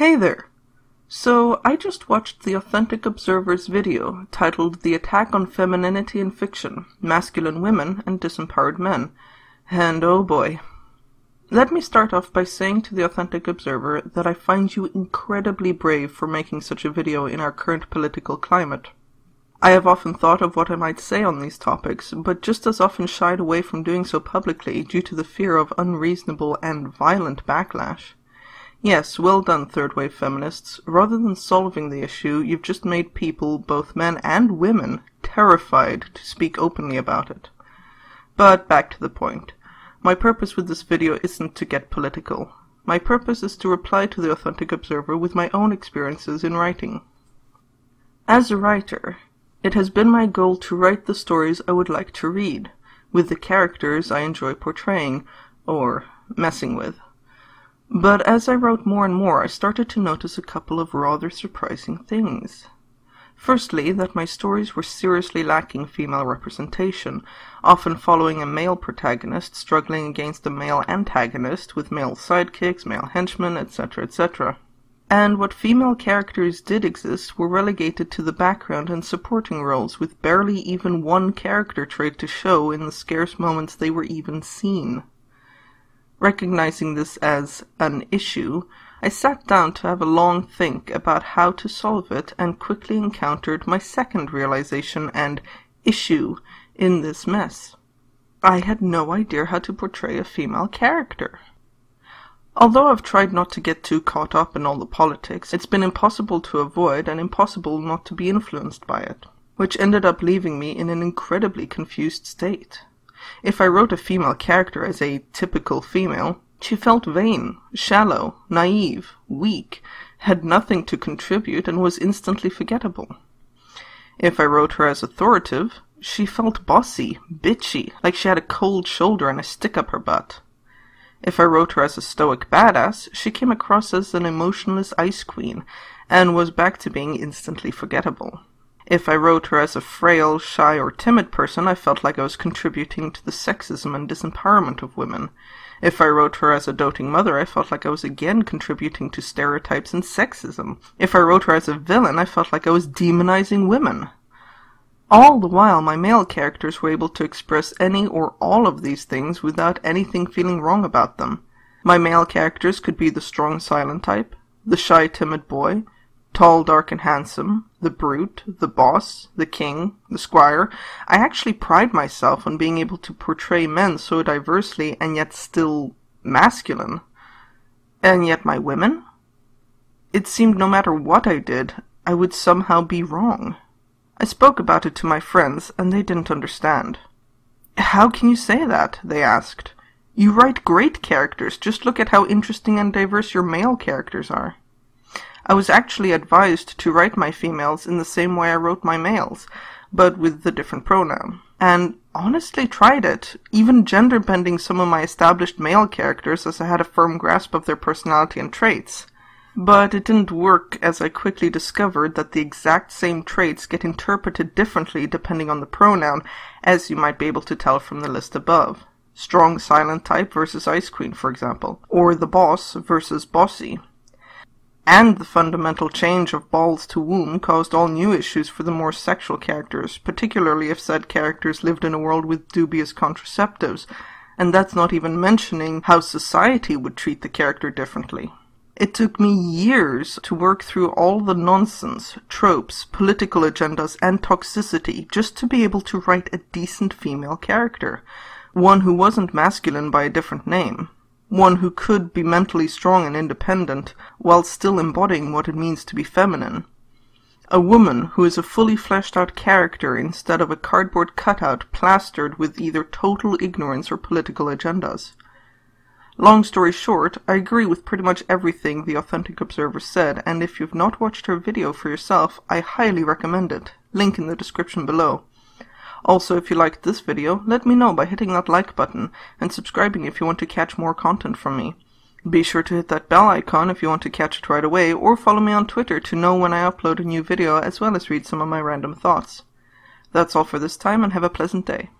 Hey there! So, I just watched the Authentic Observer's video titled The Attack on Femininity in Fiction, Masculine Women and Disempowered Men, and oh boy. Let me start off by saying to the Authentic Observer that I find you incredibly brave for making such a video in our current political climate. I have often thought of what I might say on these topics, but just as often shied away from doing so publicly due to the fear of unreasonable and violent backlash. Yes, well done, third-wave feminists. Rather than solving the issue, you've just made people, both men and women, terrified to speak openly about it. But back to the point. My purpose with this video isn't to get political. My purpose is to reply to the Authentic Observer with my own experiences in writing. As a writer, it has been my goal to write the stories I would like to read, with the characters I enjoy portraying, or messing with. But as I wrote more and more, I started to notice a couple of rather surprising things. Firstly, that my stories were seriously lacking female representation, often following a male protagonist struggling against a male antagonist with male sidekicks, male henchmen, etc., etc. And what female characters did exist were relegated to the background and supporting roles, with barely even one character trait to show in the scarce moments they were even seen. Recognizing this as an issue, I sat down to have a long think about how to solve it and quickly encountered my second realization and issue in this mess. I had no idea how to portray a female character. Although I've tried not to get too caught up in all the politics, it's been impossible to avoid and impossible not to be influenced by it, which ended up leaving me in an incredibly confused state. If I wrote a female character as a typical female, she felt vain, shallow, naive, weak, had nothing to contribute, and was instantly forgettable. If I wrote her as authoritative, she felt bossy, bitchy, like she had a cold shoulder and a stick up her butt. If I wrote her as a stoic badass, she came across as an emotionless ice queen, and was back to being instantly forgettable. If I wrote her as a frail, shy, or timid person, I felt like I was contributing to the sexism and disempowerment of women. If I wrote her as a doting mother, I felt like I was again contributing to stereotypes and sexism. If I wrote her as a villain, I felt like I was demonizing women. All the while, my male characters were able to express any or all of these things without anything feeling wrong about them. My male characters could be the strong, silent type, the shy, timid boy, tall, dark, and handsome, the brute, the boss, the king, the squire. I actually pride myself on being able to portray men so diversely and yet still masculine. And yet my women? It seemed no matter what I did, I would somehow be wrong. I spoke about it to my friends, and they didn't understand. "How can you say that?" they asked. "You write great characters, just look at how interesting and diverse your male characters are." I was actually advised to write my females in the same way I wrote my males, but with the different pronoun. And honestly tried it, even gender-bending some of my established male characters as I had a firm grasp of their personality and traits. But it didn't work, as I quickly discovered that the exact same traits get interpreted differently depending on the pronoun, as you might be able to tell from the list above. Strong silent type versus ice queen, for example, or the boss versus bossy. And the fundamental change of balls to womb caused all new issues for the more sexual characters, particularly if said characters lived in a world with dubious contraceptives, and that's not even mentioning how society would treat the character differently. It took me years to work through all the nonsense, tropes, political agendas, and toxicity just to be able to write a decent female character, one who wasn't masculine by a different name. One who could be mentally strong and independent, while still embodying what it means to be feminine. A woman who is a fully fleshed out character instead of a cardboard cutout plastered with either total ignorance or political agendas. Long story short, I agree with pretty much everything the Authentic Observer said, and if you've not watched her video for yourself, I highly recommend it. Link in the description below. Also, if you liked this video, let me know by hitting that like button, and subscribing if you want to catch more content from me. Be sure to hit that bell icon if you want to catch it right away, or follow me on Twitter to know when I upload a new video, as well as read some of my random thoughts. That's all for this time, and have a pleasant day.